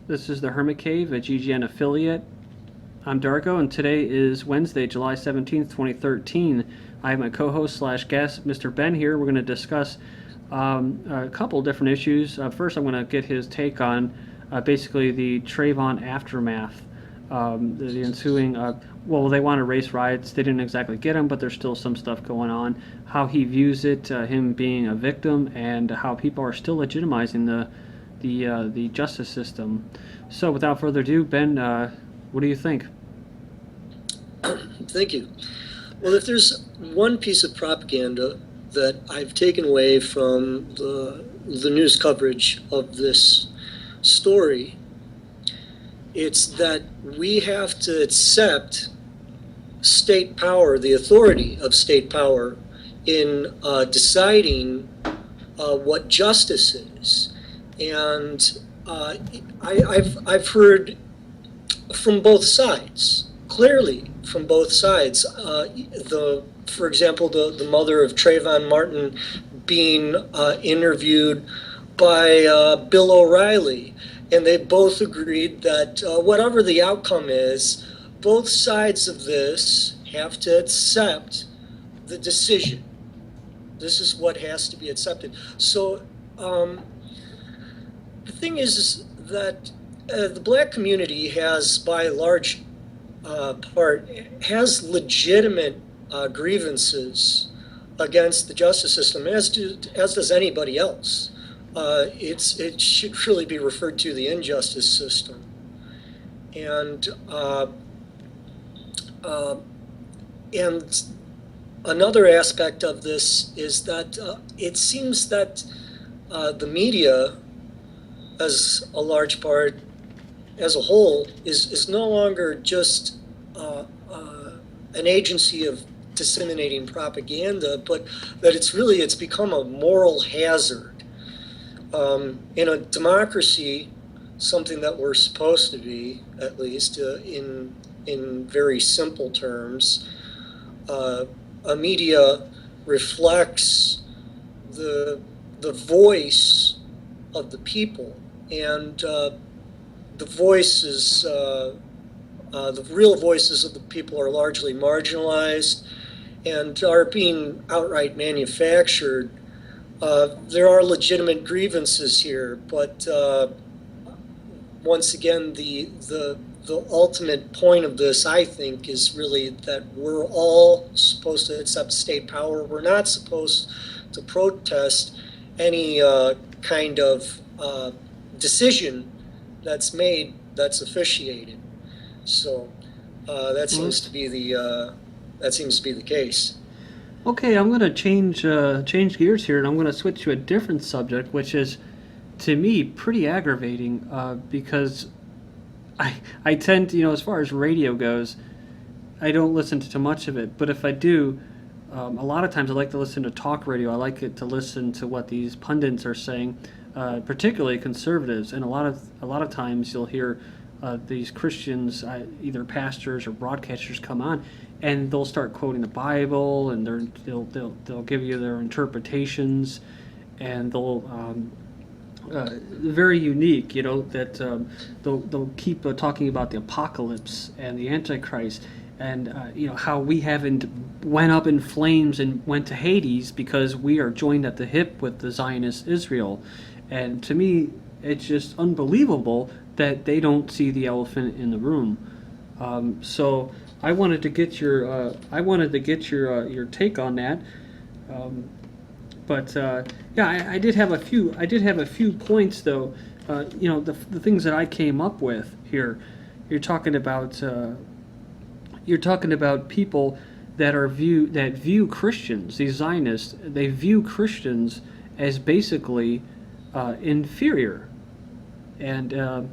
This is the Hermit Cave, a GGN affiliate. I'm Darko, and today is Wednesday, July 17th, 2013. I have my co-host slash guest, Mr. Ben, here. We're going to discuss a couple different issues. First, I'm going to get his take on basically the Trayvon aftermath, the ensuing, well, they want to race riots. They didn't exactly get him, but there's still some stuff going on. How he views it, him being a victim, and how people are still legitimizing the justice system. So, without further ado, Ben, what do you think? Thank you. Well, if there's one piece of propaganda that I've taken away from the news coverage of this story, it's that we have to accept state power, the authority of state power in deciding what justice is. And I've heard from both sides, clearly from both sides. For example, the mother of Trayvon Martin being interviewed by Bill O'Reilly, and they both agreed that whatever the outcome is, both sides of this have to accept the decision. This is what has to be accepted. So the thing is that the black community has, by a large part, has legitimate grievances against the justice system, as does anybody else. It should really be referred to the injustice system. And another aspect of this is that it seems that the media, as a large part, as a whole, is no longer just an agency of disseminating propaganda, but that it's become a moral hazard. In a democracy, something that we're supposed to be, at least in very simple terms, a media reflects the voice of the people, and the voices, the real voices of the people are largely marginalized and are being outright manufactured. There are legitimate grievances here, but once again, the ultimate point of this, I think, is really that we're all supposed to accept state power. We're not supposed to protest any kind of decision that's made, that's officiated. So that seems to be the case. Okay, I'm going to change gears here, and I'm going to switch to a different subject, which is, to me, pretty aggravating because I tend to, as far as radio goes, I don't listen to too much of it. But if I do, a lot of times I like to listen to talk radio. I like it to listen to what these pundits are saying, particularly conservatives. And a lot of times you'll hear these Christians, either pastors or broadcasters, come on, and they'll start quoting the Bible, and they'll give you their interpretations, and they'll very unique, that they'll keep talking about the apocalypse and the Antichrist, and how we haven't went up in flames and went to Hades because we are joined at the hip with the Zionist Israel. And to me, it's just unbelievable that they don't see the elephant in the room. So I wanted to get your your take on that. But yeah, I did have a few points though. The things that I came up with here. You're talking about people that view Christians, these Zionists. They view Christians as basically inferior, and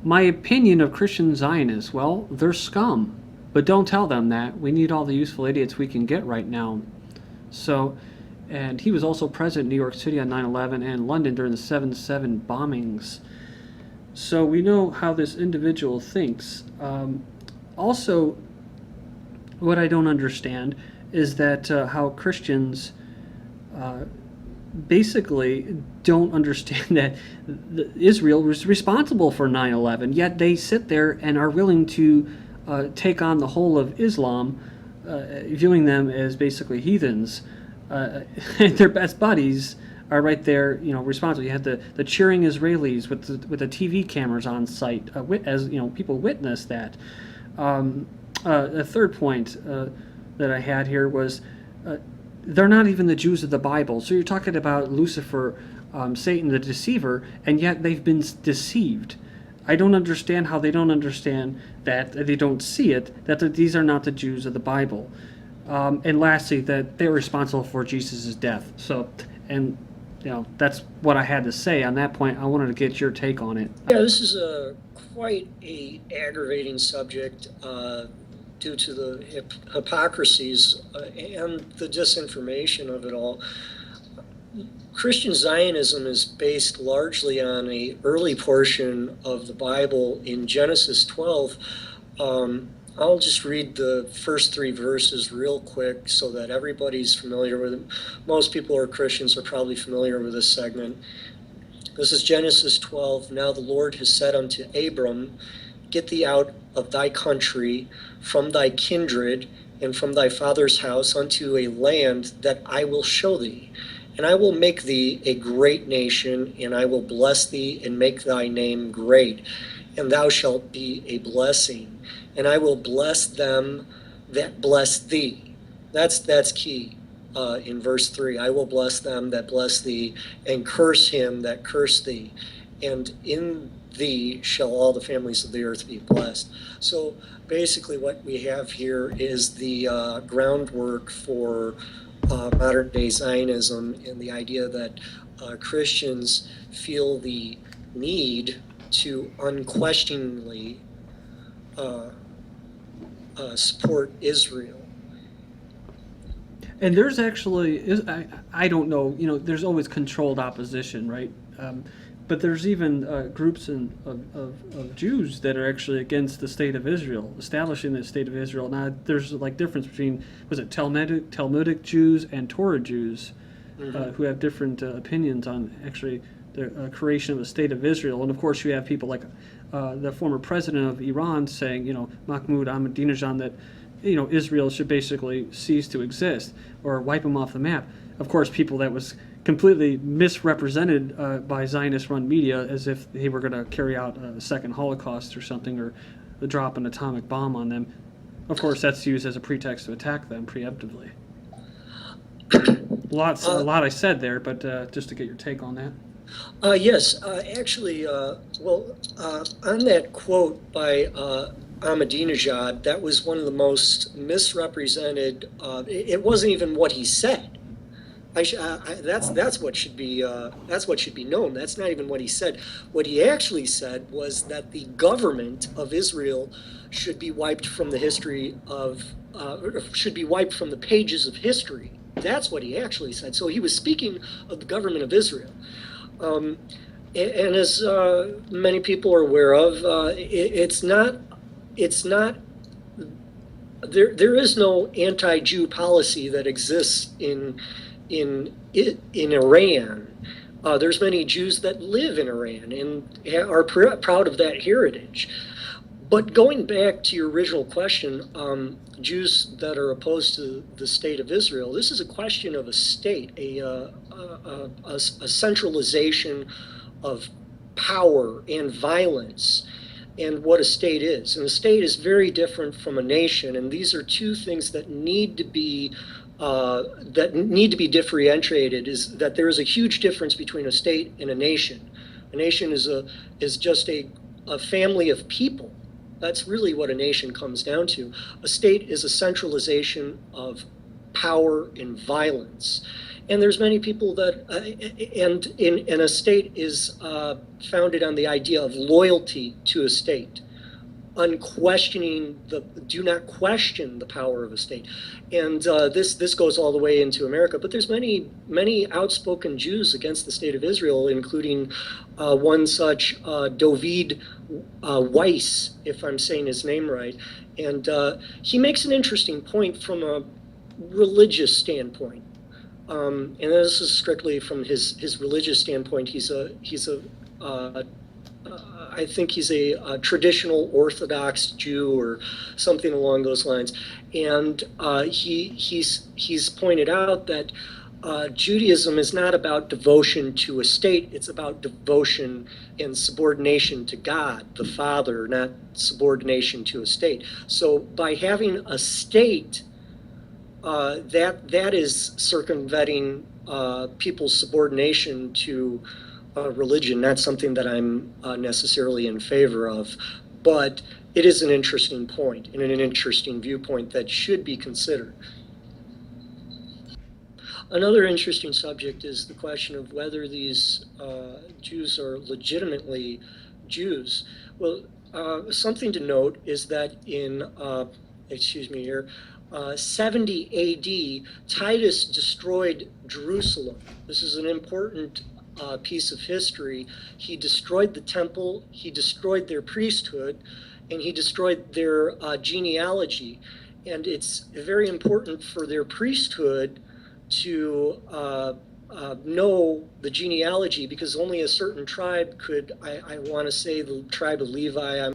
my opinion of Christian Zionists, well, they're scum. But don't tell them that. We need all the useful idiots we can get right now. So, and he was also present in New York City on 9/11 and London during the 7/7 bombings. So we know how this individual thinks. Also, what I don't understand is that how Christians basically don't understand that Israel was responsible for 9/11, yet they sit there and are willing to take on the whole of Islam, viewing them as basically heathens. Their best buddies are right there, responsible. You had the cheering Israelis with the TV cameras on site, as people witnessed that. A third point that I had here was they're not even the Jews of the Bible. So you're talking about Lucifer, Satan, the deceiver, and yet they've been deceived. I don't understand how they don't understand that, they don't see it, that these are not the Jews of the Bible. And lastly, that they're responsible for Jesus' death. So, and that's what I had to say on that point. I wanted to get your take on it. Yeah, this is quite a aggravating subject due to the hypocrisies and the disinformation of it all. Christian Zionism is based largely on a early portion of the Bible in Genesis 12. I'll just read the first 3 verses real quick so that everybody's familiar with it. Most people who are Christians are probably familiar with this segment. This is Genesis 12. Now the Lord has said unto Abram, get thee out of thy country, from thy kindred, and from thy father's house, unto a land that I will show thee. And I will make thee a great nation, and I will bless thee and make thy name great, and thou shalt be a blessing. And I will bless them that bless thee. That's key in verse 3. I will bless them that bless thee, and curse him that curse thee. And in thee shall all the families of the earth be blessed. So basically what we have here is the groundwork for modern day Zionism, and the idea that Christians feel the need to unquestioningly support Israel. And there's actually, I don't know, there's always controlled opposition, right? But there's even groups of Jews that are actually against the state of Israel, establishing the state of Israel. Now, there's like difference between, was it Talmudic Jews and Torah Jews, who have different opinions on actually the creation of the state of Israel. And of course, you have people like the former president of Iran saying, Mahmoud Ahmadinejad, that Israel should basically cease to exist or wipe them off the map. Of course, people that was completely misrepresented by Zionist-run media as if they were going to carry out a second Holocaust or something, or drop an atomic bomb on them. Of course, that's used as a pretext to attack them preemptively. A lot I said there, but just to get your take on that. Yes, actually, on that quote by Ahmadinejad, that was one of the most misrepresented. It wasn't even what he said. That's what should be known. That's not even what he said. What he actually said was that the government of Israel should be wiped from the history of, should be wiped from the pages of history. That's what he actually said. So he was speaking of the government of Israel. And as many people are aware of, it's not. There is no anti-Jew policy that exists in Iran. There's many Jews that live in Iran and are proud of that heritage. But going back to your original question, Jews that are opposed to the state of Israel, this is a question of a state, a centralization of power and violence, and what a state is. And a state is very different from a nation, and these are two things that need to be differentiated. Is that there is a huge difference between a state and a nation. A nation is just a family of people. That's really what a nation comes down to. A state is a centralization of power and violence. And there's many people that, and a state is founded on the idea of loyalty to a state, do not question the power of a state. And this goes all the way into America. But there's many outspoken Jews against the state of Israel, including one such, Dovid Weiss, if I'm saying his name right. And he makes an interesting point from a religious standpoint. and this is strictly from his religious standpoint. I think he's a traditional Orthodox Jew or something along those lines, and he's pointed out that Judaism is not about devotion to a state; it's about devotion and subordination to God, the Father, not subordination to a state. So by having a state, that is circumventing people's subordination to religion, not something that I'm necessarily in favor of, but it is an interesting point and an interesting viewpoint that should be considered. Another interesting subject is the question of whether these Jews are legitimately Jews. Well, something to note is that in, 70 AD, Titus destroyed Jerusalem. This is an important piece of history. He destroyed the temple, he destroyed their priesthood, and he destroyed their genealogy. And it's very important for their priesthood to know the genealogy, because only a certain tribe could, I want to say the tribe of Levi.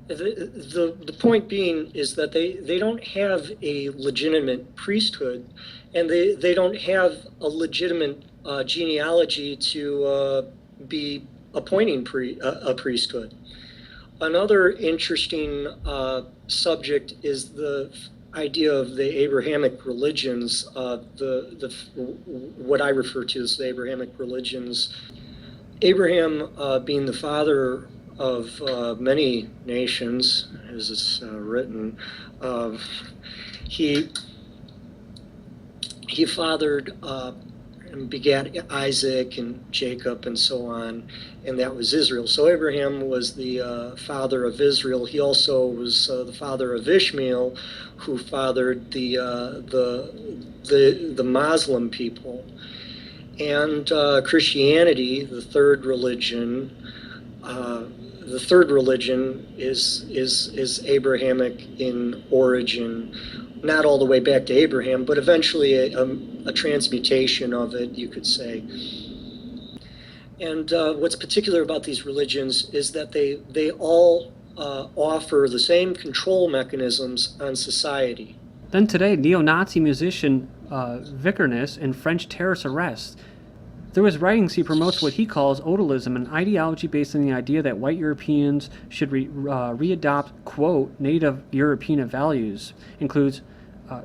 The point being is that they don't have a legitimate priesthood, and they don't have a legitimate genealogy to be appointing a priesthood. Another interesting subject is the idea of the Abrahamic religions, what I refer to as the Abrahamic religions. Abraham being the father of many nations, as it's written, he fathered and begat Isaac and Jacob and so on, and that was Israel. So Abraham was the father of Israel. He also was the father of Ishmael, who fathered the Muslim people. And Christianity, the third religion, is Abrahamic in origin, not all the way back to Abraham, but eventually a transmutation of it, you could say. And what's particular about these religions is that they all offer the same control mechanisms on society. Then today, neo-Nazi musician Vikernes and French terrorist arrests. Through his writings, he promotes what he calls odalism, an ideology based on the idea that white Europeans should readopt, quote, native European values. Includes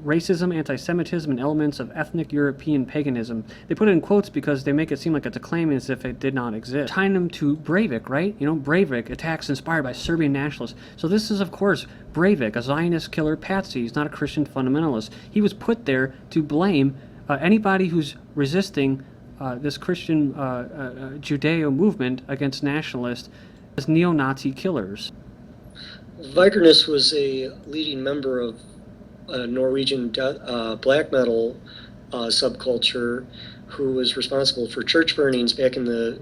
racism, anti-Semitism, and elements of ethnic European paganism. They put it in quotes because they make it seem like it's a claim as if it did not exist. Tying them to Breivik, right? You know, Breivik, attacks inspired by Serbian nationalists. So this is, of course, Breivik, a Zionist killer patsy. He's not a Christian fundamentalist. He was put there to blame anybody who's resisting this Christian Judeo movement against nationalists as neo-Nazi killers. Vikernes was a leading member of Norwegian black metal subculture who was responsible for church burnings back in the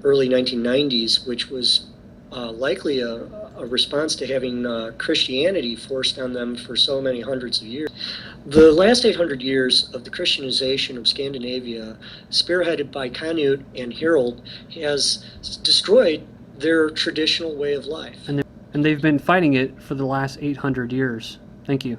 early 1990s, which was likely a response to having Christianity forced on them for so many hundreds of years. The last 800 years of the Christianization of Scandinavia, spearheaded by Canute and Harold, has destroyed their traditional way of life. And they've been fighting it for the last 800 years. Thank you.